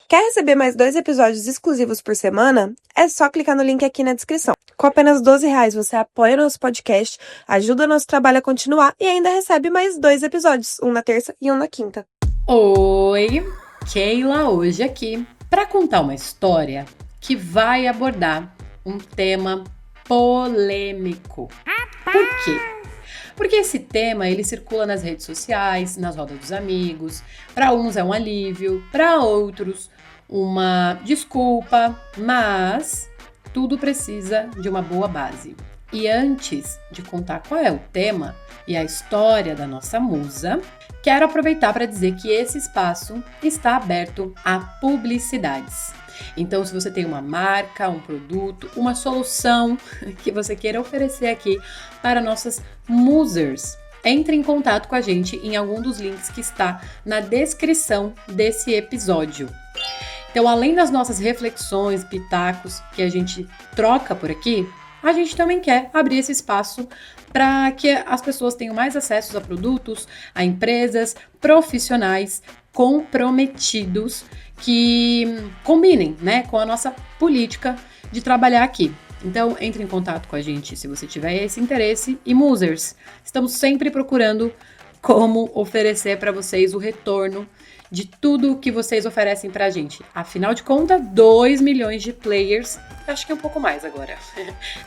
Quer receber mais 2 episódios exclusivos por semana? É só clicar no link aqui na descrição. Com apenas R$ 12 você apoia nosso podcast, ajuda nosso trabalho a continuar e ainda recebe mais 2 episódios, um na terça e um na quinta. Oi, Keila hoje aqui para contar uma história que vai abordar um tema polêmico. Por quê? Porque esse tema ele circula nas redes sociais, nas rodas dos amigos. Para uns é um alívio, para outros uma desculpa, mas tudo precisa de uma boa base. E antes de contar qual é o tema e a história da nossa musa, quero aproveitar para dizer que esse espaço está aberto a publicidades. Então, se você tem uma marca, um produto, uma solução que você queira oferecer aqui para nossas musers, entre em contato com a gente em algum dos links que está na descrição desse episódio. Então, além das nossas reflexões, pitacos que a gente troca por aqui, a gente também quer abrir esse espaço para que as pessoas tenham mais acesso a produtos, a empresas, profissionais comprometidos que combinem, né, com a nossa política de trabalhar aqui. Então, entre em contato com a gente se você tiver esse interesse. E musers, estamos sempre procurando como oferecer para vocês o retorno de tudo que vocês oferecem pra gente. Afinal de contas, 2 milhões de players, acho que é um pouco mais agora.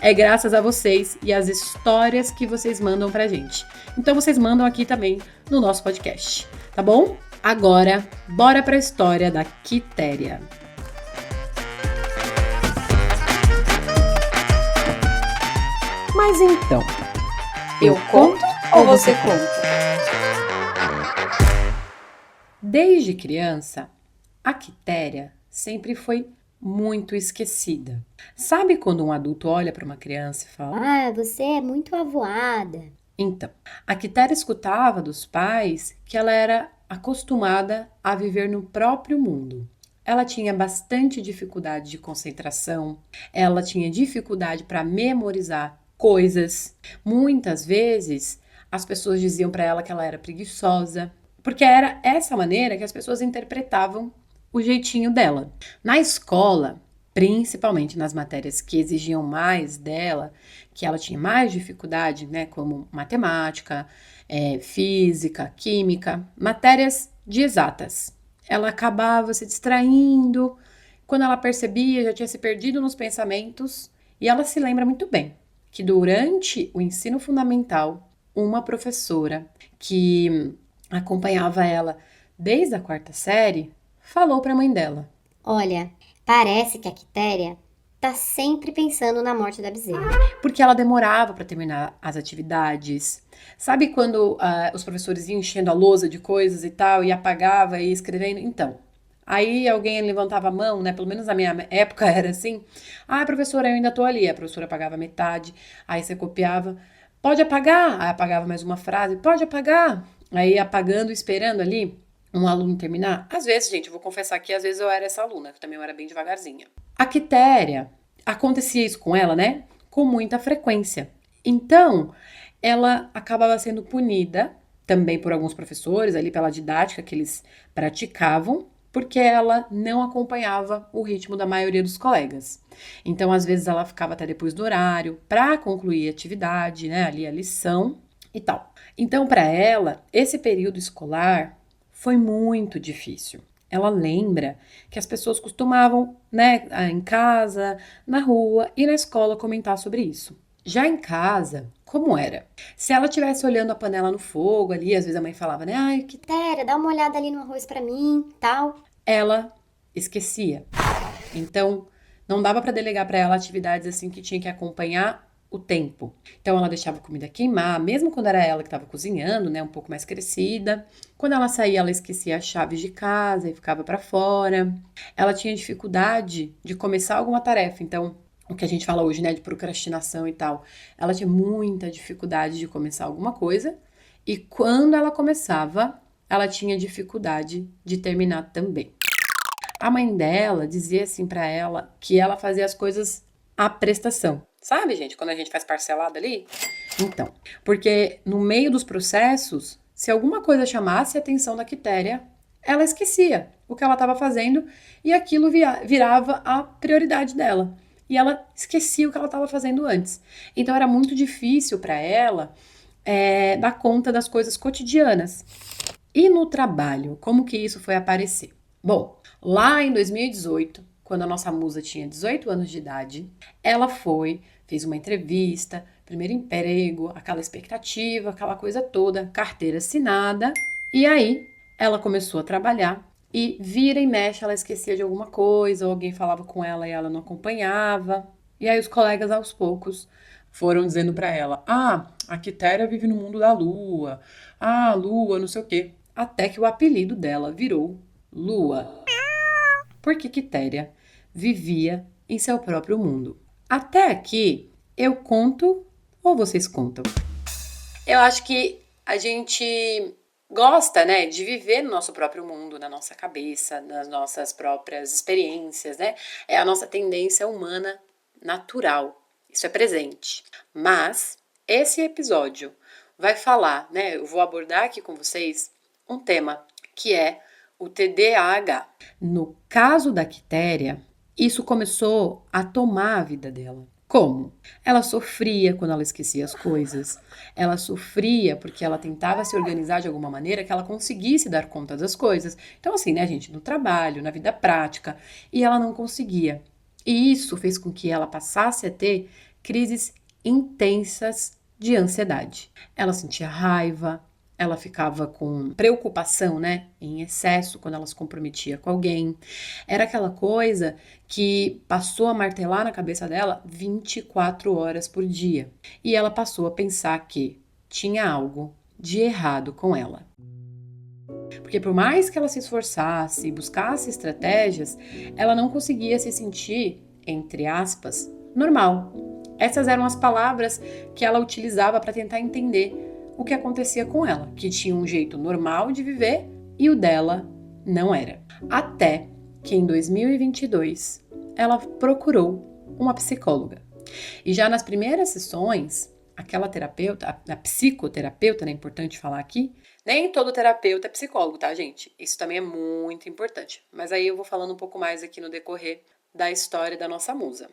É graças a vocês e as histórias que vocês mandam pra gente. Então vocês mandam aqui também no nosso podcast, tá bom? Agora, bora pra história da Quitéria. Mas então, eu conto ou você conta? Desde criança, a Quitéria sempre foi muito esquecida. Sabe quando um adulto olha para uma criança e fala: "Ah, você é muito avoada." Então, a Quitéria escutava dos pais que ela era acostumada a viver no próprio mundo. Ela tinha bastante dificuldade de concentração, ela tinha dificuldade para memorizar coisas. Muitas vezes, as pessoas diziam para ela que ela era preguiçosa, porque era essa maneira que as pessoas interpretavam o jeitinho dela. Na escola, principalmente nas matérias que exigiam mais dela, que ela tinha mais dificuldade, né, como matemática, física, química, matérias de exatas. Ela acabava se distraindo, quando ela percebia, já tinha se perdido nos pensamentos, e ela se lembra muito bem que durante o ensino fundamental, uma professora que acompanhava ela desde a 4ª série, falou para a mãe dela: "Olha, parece que a Quitéria tá sempre pensando na morte da bezerra." Porque ela demorava para terminar as atividades. Sabe quando os professores iam enchendo a lousa de coisas e tal, e apagava e ia escrevendo? Então, aí alguém levantava a mão, né? Pelo menos na minha época era assim. "Ah, professora, eu ainda tô ali." A professora apagava metade, aí você copiava. "Pode apagar?" Aí apagava mais uma frase. "Pode apagar?" Aí apagando, esperando ali um aluno terminar. Às vezes, gente, eu vou confessar que às vezes eu era essa aluna, que também eu era bem devagarzinha. A Quitéria, acontecia isso com ela, né? Com muita frequência. Então, ela acabava sendo punida também por alguns professores, ali pela didática que eles praticavam, porque ela não acompanhava o ritmo da maioria dos colegas. Então, às vezes, ela ficava até depois do horário para concluir a atividade, né? Ali a lição e tal. Então, para ela, esse período escolar foi muito difícil. Ela lembra que as pessoas costumavam, né, em casa, na rua e na escola comentar sobre isso. Já em casa, como era? Se ela estivesse olhando a panela no fogo ali, às vezes a mãe falava, né, "Ai, que..." "Quitéria, dá uma olhada ali no arroz pra mim, tal." Ela esquecia. Então, não dava para delegar para ela atividades assim que tinha que acompanhar o tempo. Então ela deixava a comida queimar, mesmo quando era ela que estava cozinhando, né, um pouco mais crescida. Quando ela saía, ela esquecia as chaves de casa e ficava para fora. Ela tinha dificuldade de começar alguma tarefa, então o que a gente fala hoje, né, de procrastinação e tal. Ela tinha muita dificuldade de começar alguma coisa e quando ela começava, ela tinha dificuldade de terminar também. A mãe dela dizia assim para ela que ela fazia as coisas à prestação. Sabe, gente, quando a gente faz parcelado ali? Então, porque no meio dos processos, se alguma coisa chamasse a atenção da Quitéria, ela esquecia o que ela estava fazendo e aquilo virava a prioridade dela. E ela esquecia o que ela estava fazendo antes. Então era muito difícil para ela dar conta das coisas cotidianas. E no trabalho, como que isso foi aparecer? Bom, lá em 2018, quando a nossa musa tinha 18 anos de idade, ela fez uma entrevista, primeiro emprego, aquela expectativa, aquela coisa toda, carteira assinada. E aí ela começou a trabalhar e vira e mexe, ela esquecia de alguma coisa, ou alguém falava com ela e ela não acompanhava. E aí os colegas aos poucos foram dizendo para ela: a Quitéria vive no mundo da lua. Lua, não sei o quê. Até que o apelido dela virou Lua. Porque Quitéria vivia em seu próprio mundo. Até aqui eu conto ou vocês contam? Eu acho que a gente gosta, né, de viver no nosso próprio mundo, na nossa cabeça, nas nossas próprias experiências, né? É a nossa tendência humana natural. Isso é presente. Mas esse episódio vai falar, né? Eu vou abordar aqui com vocês um tema que é o TDAH. No caso da Quitéria, isso começou a tomar a vida dela. Como? Ela sofria quando ela esquecia as coisas. Ela sofria porque ela tentava se organizar de alguma maneira que ela conseguisse dar conta das coisas. Então, assim, né, gente, no trabalho, na vida prática, e ela não conseguia. E isso fez com que ela passasse a ter crises intensas de ansiedade. Ela sentia raiva, ela ficava com preocupação, né, em excesso quando ela se comprometia com alguém. Era aquela coisa que passou a martelar na cabeça dela 24 horas por dia. E ela passou a pensar que tinha algo de errado com ela. Porque por mais que ela se esforçasse e buscasse estratégias, ela não conseguia se sentir, entre aspas, normal. Essas eram as palavras que ela utilizava para tentar entender o que acontecia com ela, que tinha um jeito normal de viver e o dela não era. Até que em 2022 ela procurou uma psicóloga. E já nas primeiras sessões, aquela terapeuta, a psicoterapeuta, né, é importante falar aqui, nem todo terapeuta é psicólogo, tá, gente? Isso também é muito importante. Mas aí eu vou falando um pouco mais aqui no decorrer da história da nossa musa.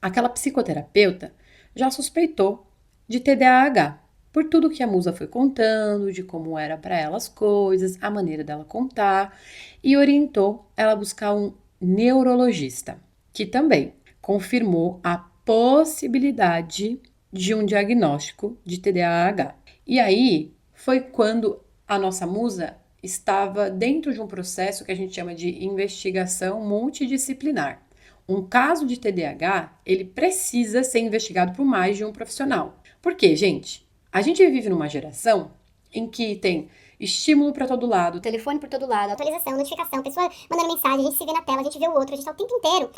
Aquela psicoterapeuta já suspeitou de TDAH, por tudo que a musa foi contando, de como era para ela as coisas, a maneira dela contar, e orientou ela a buscar um neurologista, que também confirmou a possibilidade de um diagnóstico de TDAH. E aí foi quando a nossa musa estava dentro de um processo que a gente chama de investigação multidisciplinar. Um caso de TDAH, ele precisa ser investigado por mais de um profissional. Por quê, gente? A gente vive numa geração em que tem estímulo para todo lado, Telefone por todo lado, atualização, notificação, pessoa mandando mensagem, a gente se vê na tela, a gente vê o outro, a gente tá o tempo inteiro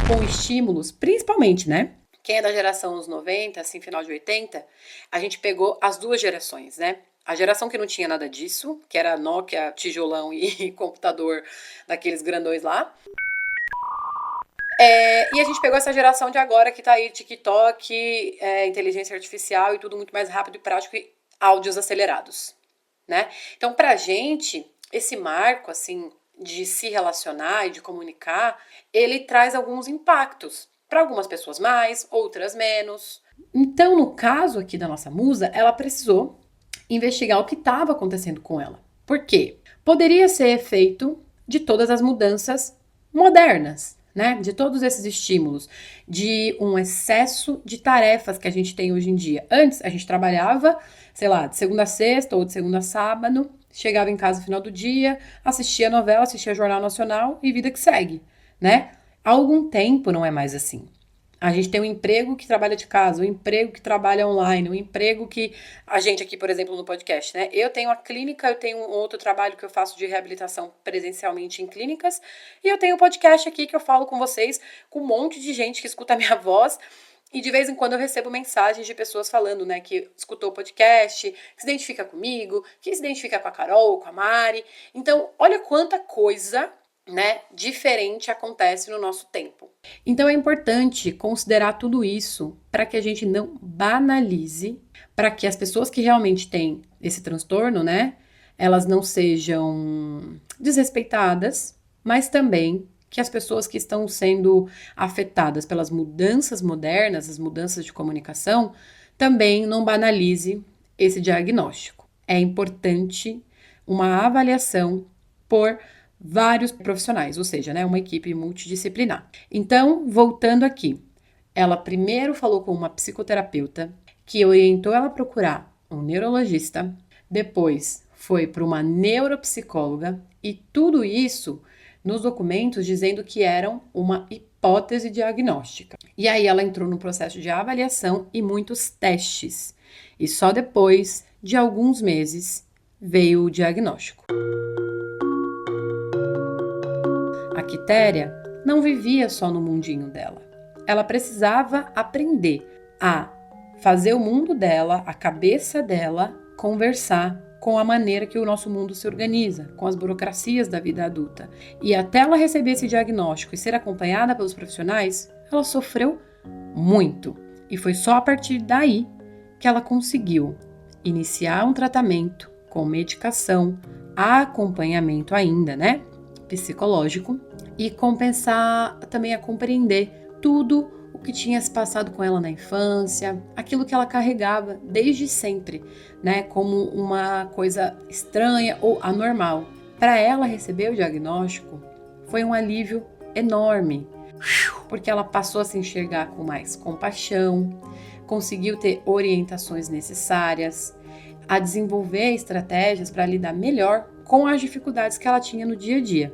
com estímulos, principalmente, né? Quem é da geração dos 90, assim, final de 80, a gente pegou as duas gerações, né? A geração que não tinha nada disso, que era Nokia, tijolão e computador daqueles grandões lá. E a gente pegou essa geração de agora que tá aí, TikTok, inteligência artificial e tudo muito mais rápido e prático e áudios acelerados, né? Então, pra gente, esse marco, assim, de se relacionar e de comunicar, ele traz alguns impactos. Para algumas pessoas mais, outras menos. Então, no caso aqui da nossa musa, ela precisou investigar o que estava acontecendo com ela. Por quê? Poderia ser efeito de todas as mudanças modernas, né? De todos esses estímulos, de um excesso de tarefas que a gente tem hoje em dia. Antes, a gente trabalhava, sei lá, de segunda a sexta ou de segunda a sábado, chegava em casa no final do dia, assistia novela, assistia Jornal Nacional e vida que segue, né? Há algum tempo não é mais assim. A gente tem um emprego que trabalha de casa, um emprego que trabalha online, um emprego que a gente aqui, por exemplo, no podcast, né? Eu tenho a clínica, eu tenho um outro trabalho que eu faço de reabilitação presencialmente em clínicas e eu tenho um podcast aqui que eu falo com vocês, com um monte de gente que escuta a minha voz e de vez em quando eu recebo mensagens de pessoas falando, né, que escutou o podcast, que se identifica comigo, que se identifica com a Carol, com a Mari. Então, olha quanta coisa, né, diferente acontece no nosso tempo. Então é importante considerar tudo isso para que a gente não banalize, para que as pessoas que realmente têm esse transtorno, né, elas não sejam desrespeitadas, mas também que as pessoas que estão sendo afetadas pelas mudanças modernas, as mudanças de comunicação, também não banalize esse diagnóstico. É importante uma avaliação por vários profissionais, ou seja, né, uma equipe multidisciplinar. Então, voltando aqui, ela primeiro falou com uma psicoterapeuta, que orientou ela a procurar um neurologista, depois foi para uma neuropsicóloga, e tudo isso nos documentos dizendo que eram uma hipótese diagnóstica. E aí ela entrou no processo de avaliação e muitos testes. E só depois de alguns meses veio o diagnóstico. A Quitéria não vivia só no mundinho dela. Ela precisava aprender a fazer o mundo dela, a cabeça dela, conversar com a maneira que o nosso mundo se organiza, com as burocracias da vida adulta. E até ela receber esse diagnóstico e ser acompanhada pelos profissionais, ela sofreu muito. E foi só a partir daí que ela conseguiu iniciar um tratamento com medicação, acompanhamento ainda, né, psicológico, e começar também a compreender tudo o que tinha se passado com ela na infância, aquilo que ela carregava desde sempre, né, como uma coisa estranha ou anormal. Para ela receber o diagnóstico, foi um alívio enorme, porque ela passou a se enxergar com mais compaixão, conseguiu ter orientações necessárias, a desenvolver estratégias para lidar melhor com as dificuldades que ela tinha no dia a dia.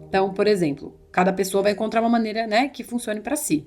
Então, por exemplo, cada pessoa vai encontrar uma maneira, né, que funcione para si.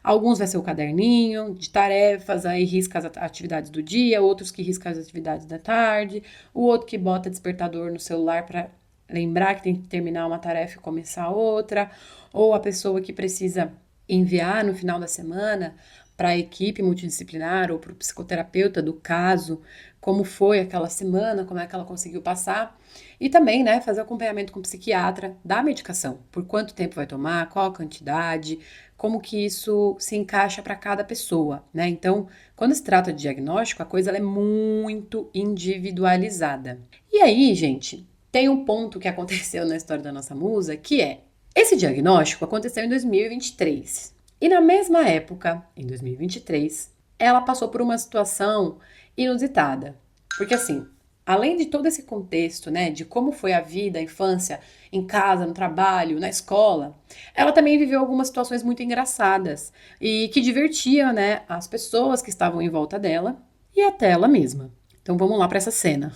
Alguns vai ser o caderninho de tarefas, aí risca as atividades do dia, outros que risca as atividades da tarde, o outro que bota despertador no celular para lembrar que tem que terminar uma tarefa e começar outra, ou a pessoa que precisa enviar no final da semana para a equipe multidisciplinar ou para o psicoterapeuta do caso, como foi aquela semana, como é que ela conseguiu passar. E também, né, fazer acompanhamento com o psiquiatra da medicação. Por quanto tempo vai tomar, qual a quantidade, como que isso se encaixa para cada pessoa, né? Então, quando se trata de diagnóstico, a coisa ela é muito individualizada. E aí, gente, tem um ponto que aconteceu na história da nossa musa, que é, esse diagnóstico aconteceu em 2023. E na mesma época, em 2023, ela passou por uma situação inusitada. Porque assim, além de todo esse contexto, né, de como foi a vida, a infância, em casa, no trabalho, na escola, ela também viveu algumas situações muito engraçadas e que divertiam, né, as pessoas que estavam em volta dela e até ela mesma. Então vamos lá para essa cena.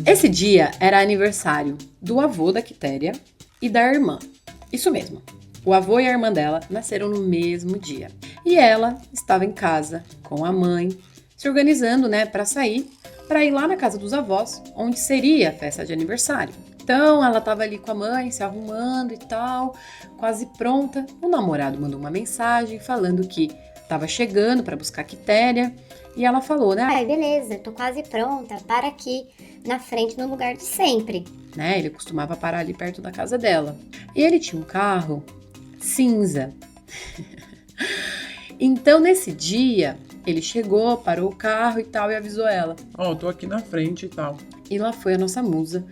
Esse dia era aniversário do avô da Quitéria e da irmã. Isso mesmo. O avô e a irmã dela nasceram no mesmo dia. E ela estava em casa com a mãe, se organizando, né, para sair, para ir lá na casa dos avós, onde seria a festa de aniversário. Então, ela estava ali com a mãe, se arrumando e tal, quase pronta. O namorado mandou uma mensagem falando que estava chegando para buscar a Quitéria. E ela falou, né? Ai, beleza, tô quase pronta, para aqui na frente no lugar de sempre. Né, ele costumava parar ali perto da casa dela. E ele tinha um carro cinza. Então, nesse dia, ele chegou, parou o carro e tal, e avisou ela. Ó, tô aqui na frente e tal. E lá foi a nossa musa,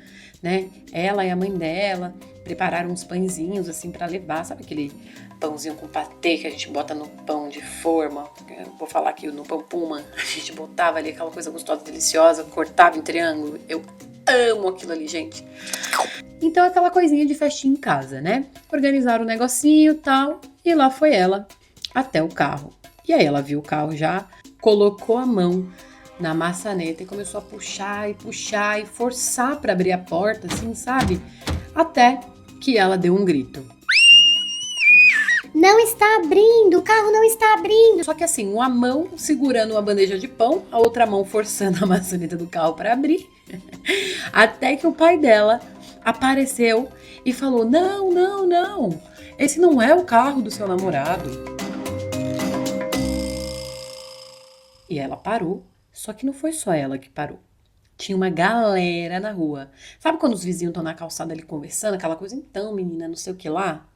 né? Ela e a mãe dela prepararam uns pãezinhos, assim, pra levar. Sabe aquele pãozinho com patê que a gente bota no pão de forma? Eu vou falar aqui no pão puma. A gente botava ali aquela coisa gostosa, deliciosa, cortava em triângulo. Eu amo aquilo ali, gente. Então, aquela coisinha de festinha em casa, né? Organizaram o negocinho e tal, e lá foi ela até o carro. E aí ela viu o carro já, colocou a mão na maçaneta e começou a puxar e forçar para abrir a porta, assim, sabe? Até que ela deu um grito. Não está abrindo, o carro não está abrindo. Só que assim, uma mão segurando uma bandeja de pão, a outra mão forçando a maçaneta do carro para abrir. Até que o pai dela apareceu e falou: não, não, não, esse não é o carro do seu namorado. E ela parou, só que não foi só ela que parou. Tinha uma galera na rua. Sabe quando os vizinhos estão na calçada ali conversando, aquela coisa, então, menina, não sei o que lá?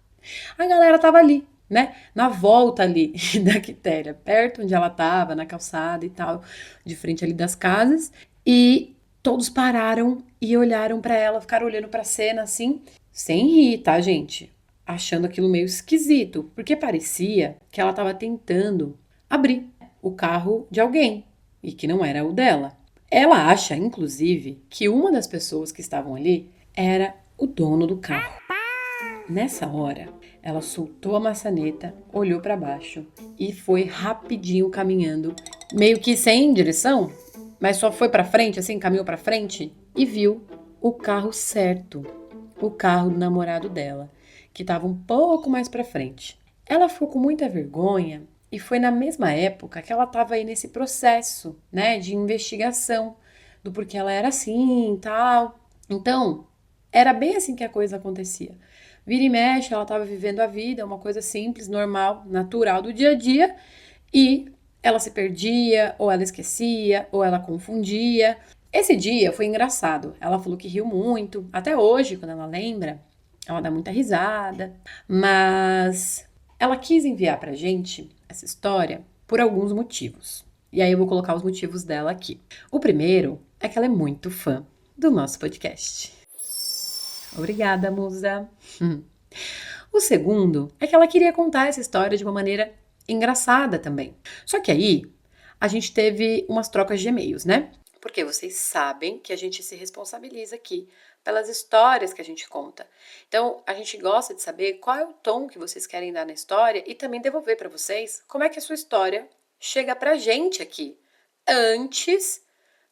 A galera tava ali, né? Na volta ali da Quitéria, perto onde ela tava, na calçada e tal, de frente ali das casas. E todos pararam e olharam pra ela, ficaram olhando pra cena assim, sem rir, tá, gente? Achando aquilo meio esquisito, porque parecia que ela tava tentando abrir o carro de alguém e que não era o dela. Ela acha, inclusive, que uma das pessoas que estavam ali era o dono do carro. Nessa hora, ela soltou a maçaneta, olhou para baixo e foi rapidinho caminhando, meio que sem direção, mas só foi para frente, assim, caminhou para frente e viu o carro certo, o carro do namorado dela, que estava um pouco mais para frente. Ela ficou com muita vergonha e foi na mesma época que ela estava aí nesse processo, né, de investigação do porquê ela era assim e tal. Então, era bem assim que a coisa acontecia. Vira e mexe, ela estava vivendo a vida, uma coisa simples, normal, natural do dia a dia, e ela se perdia, ou ela esquecia, ou ela confundia. Esse dia foi engraçado. Ela falou que riu muito. Até hoje, quando ela lembra, ela dá muita risada. Mas ela quis enviar pra gente essa história por alguns motivos. E aí eu vou colocar os motivos dela aqui. O primeiro é que ela é muito fã do nosso podcast. Obrigada, musa. O segundo é que ela queria contar essa história de uma maneira engraçada também. Só que aí a gente teve umas trocas de e-mails, né? Porque vocês sabem que a gente se responsabiliza aqui pelas histórias que a gente conta. Então, a gente gosta de saber qual é o tom que vocês querem dar na história e também devolver para vocês como é que a sua história chega pra gente aqui, antes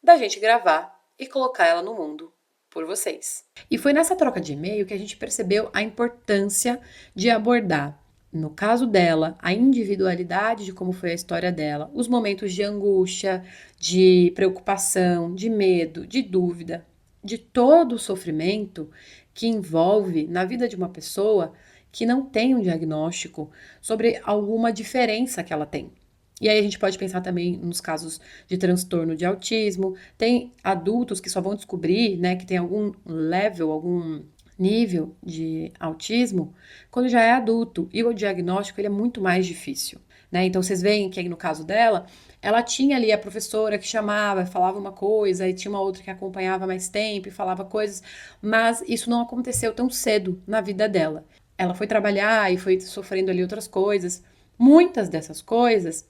da gente gravar e colocar ela no mundo por vocês. E foi nessa troca de e-mail que a gente percebeu a importância de abordar, no caso dela, a individualidade de como foi a história dela, os momentos de angústia, de preocupação, de medo, de dúvida, de todo o sofrimento que envolve na vida de uma pessoa que não tem um diagnóstico sobre alguma diferença que ela tem. E aí a gente pode pensar também nos casos de transtorno de autismo. Tem adultos que só vão descobrir, né, que tem algum level, algum nível de autismo quando já é adulto. E o diagnóstico ele é muito mais difícil, né? Então vocês veem que aí no caso dela, ela tinha ali a professora que chamava, falava uma coisa, e tinha uma outra que acompanhava mais tempo e falava coisas, mas isso não aconteceu tão cedo na vida dela. Ela foi trabalhar e foi sofrendo ali outras coisas. Muitas dessas coisas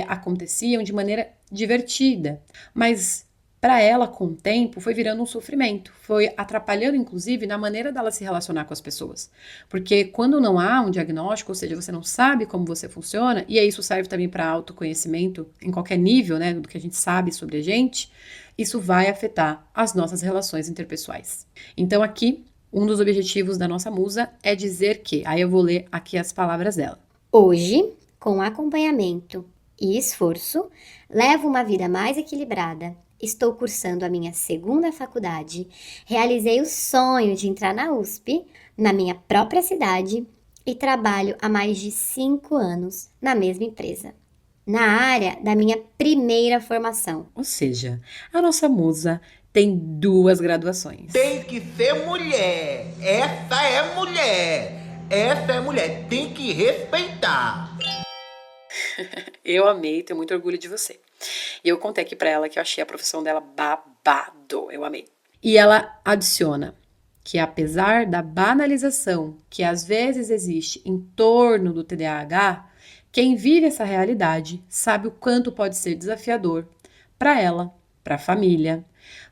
aconteciam de maneira divertida, mas para ela, com o tempo, foi virando um sofrimento, foi atrapalhando, inclusive, na maneira dela se relacionar com as pessoas. Porque quando não há um diagnóstico, ou seja, você não sabe como você funciona, e aí isso serve também para autoconhecimento em qualquer nível, né, do que a gente sabe sobre a gente, isso vai afetar as nossas relações interpessoais. Então aqui, um dos objetivos da nossa musa é dizer que, aí eu vou ler aqui as palavras dela. Hoje, com acompanhamento e esforço, levo uma vida mais equilibrada. Estou cursando a minha segunda faculdade. Realizei o sonho de entrar na USP, na minha própria cidade, e trabalho há mais de 5 anos na mesma empresa, na área da minha primeira formação. Ou seja, a nossa musa tem 2 graduações. Tem que ser mulher. Essa é mulher. Essa é mulher. Tem que respeitar. Eu amei, tenho muito orgulho de você. E eu contei aqui pra ela que eu achei a profissão dela babado. Eu amei. E ela adiciona que apesar da banalização que às vezes existe em torno do TDAH, quem vive essa realidade sabe o quanto pode ser desafiador para ela, para a família,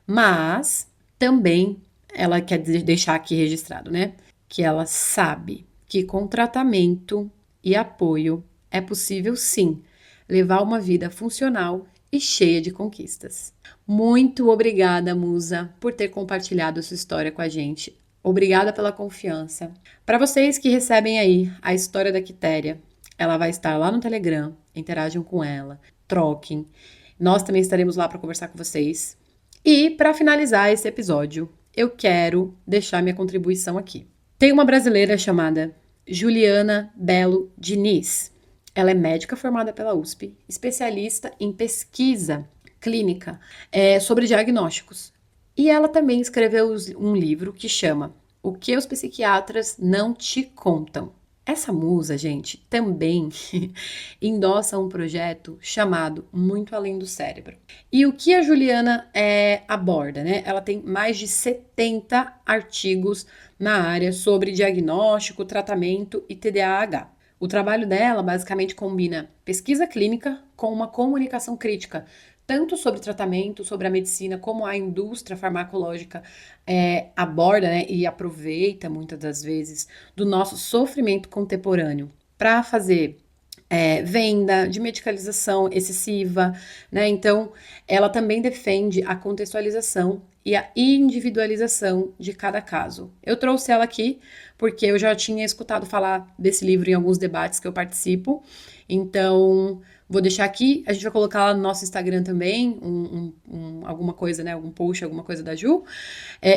mas também ela quer deixar aqui registrado, né? Que ela sabe que com tratamento e apoio é possível sim levar uma vida funcional e cheia de conquistas. Muito obrigada, musa, por ter compartilhado sua história com a gente. Obrigada pela confiança. Para vocês que recebem aí a história da Quitéria, ela vai estar lá no Telegram, interajam com ela, troquem. Nós também estaremos lá para conversar com vocês. E para finalizar esse episódio, eu quero deixar minha contribuição aqui. Tem uma brasileira chamada Juliana Belo Diniz. Ela é médica formada pela USP, especialista em pesquisa clínica sobre diagnósticos. E ela também escreveu um livro que chama O que os psiquiatras não te contam. Essa musa, gente, também endossa um projeto chamado Muito Além do Cérebro. E o que a Juliana aborda, né? Ela tem mais de 70 artigos na área sobre diagnóstico, tratamento e TDAH. O trabalho dela basicamente combina pesquisa clínica com uma comunicação crítica, tanto sobre tratamento, sobre a medicina, como a indústria farmacológica aborda, né, e aproveita muitas das vezes do nosso sofrimento contemporâneo para fazer venda de medicalização excessiva, né? Então, ela também defende a contextualização e a individualização de cada caso. Eu trouxe ela aqui porque eu já tinha escutado falar desse livro em alguns debates que eu participo, então vou deixar aqui, a gente vai colocar lá no nosso Instagram também, alguma coisa, né, algum post, alguma coisa da Ju.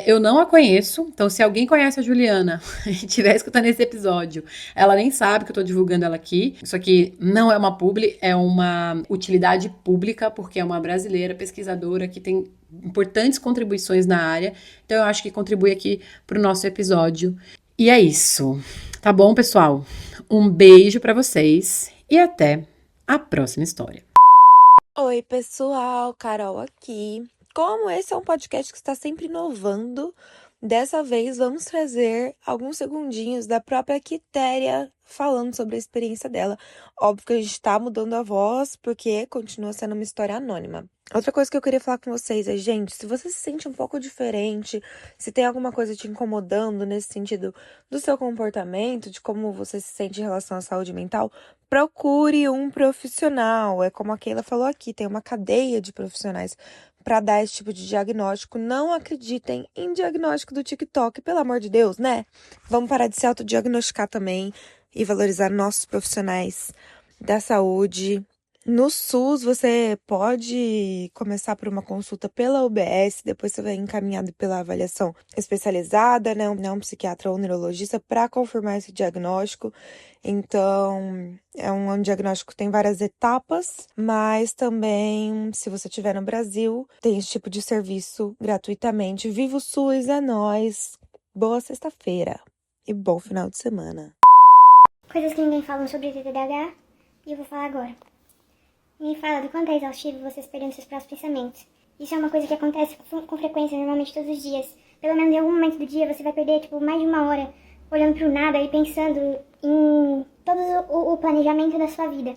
Eu não a conheço, então se alguém conhece a Juliana e estiver escutando esse episódio, ela nem sabe que eu tô divulgando ela aqui. Isso aqui não é uma publi, é uma utilidade pública, porque é uma brasileira pesquisadora que tem importantes contribuições na área, então eu acho que contribui aqui pro nosso episódio. E é isso, tá bom, pessoal? Um beijo pra vocês e até a próxima história. Oi, pessoal, Carol aqui. Como esse é um podcast que está sempre inovando, dessa vez vamos trazer alguns segundinhos da própria Quitéria falando sobre a experiência dela. Óbvio que a gente tá mudando a voz, porque continua sendo uma história anônima. Outra coisa que eu queria falar com vocês é, gente, se você se sente um pouco diferente, se tem alguma coisa te incomodando nesse sentido do seu comportamento, de como você se sente em relação à saúde mental, procure um profissional. É como a Keila falou aqui, tem uma cadeia de profissionais para dar esse tipo de diagnóstico. Não acreditem em diagnóstico do TikTok, pelo amor de Deus, né? Vamos parar de se autodiagnosticar também e valorizar nossos profissionais da saúde. No SUS, você pode começar por uma consulta pela UBS, depois você vai encaminhado pela avaliação especializada, né, um psiquiatra ou um neurologista para confirmar esse diagnóstico. Então, é um diagnóstico que tem várias etapas, mas também, se você estiver no Brasil, tem esse tipo de serviço gratuitamente. Viva o SUS, é nóis! Boa sexta-feira e bom final de semana. Coisas que ninguém fala sobre TDAH e eu vou falar agora. Ninguém fala do quanto é exaustivo você se perder nos seus próprios pensamentos. Isso é uma coisa que acontece com frequência, normalmente todos os dias. Pelo menos em algum momento do dia você vai perder mais de uma hora olhando pro nada e pensando em todo o planejamento da sua vida.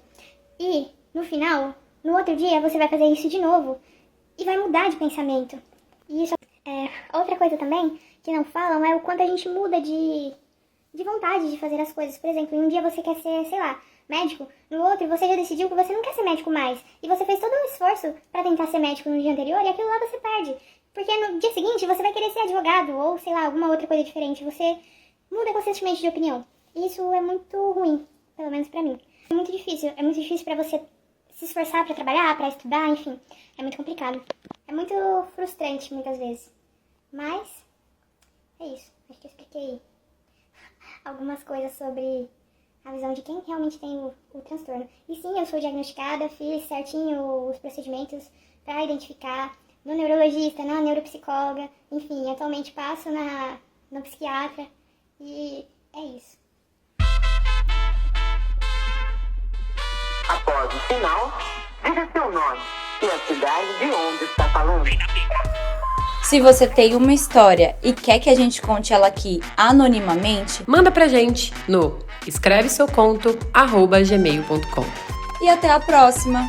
E, no final, no outro dia você vai fazer isso de novo e vai mudar de pensamento. E isso outra coisa também que não falam é o quanto a gente muda de vontade de fazer as coisas. Por exemplo, um dia você quer ser, sei lá, médico, no outro você já decidiu que você não quer ser médico mais. E você fez todo um esforço pra tentar ser médico no dia anterior e aquilo lá você perde. Porque no dia seguinte você vai querer ser advogado ou, sei lá, alguma outra coisa diferente. Você muda constantemente de opinião. E isso é muito ruim, pelo menos pra mim. É muito difícil pra você se esforçar pra trabalhar, pra estudar, enfim. É muito complicado. É muito frustrante muitas vezes. Mas é isso. Acho que eu expliquei algumas coisas sobre a visão de quem realmente tem o transtorno. E sim, eu sou diagnosticada, fiz certinho os procedimentos para identificar no neurologista, na neuropsicóloga, enfim, atualmente passo no psiquiatra e é isso. Após o sinal, diga seu nome e a cidade de onde está falando. Se você tem uma história e quer que a gente conte ela aqui anonimamente, manda pra gente no escreveseuconto@gmail.com. e até a próxima!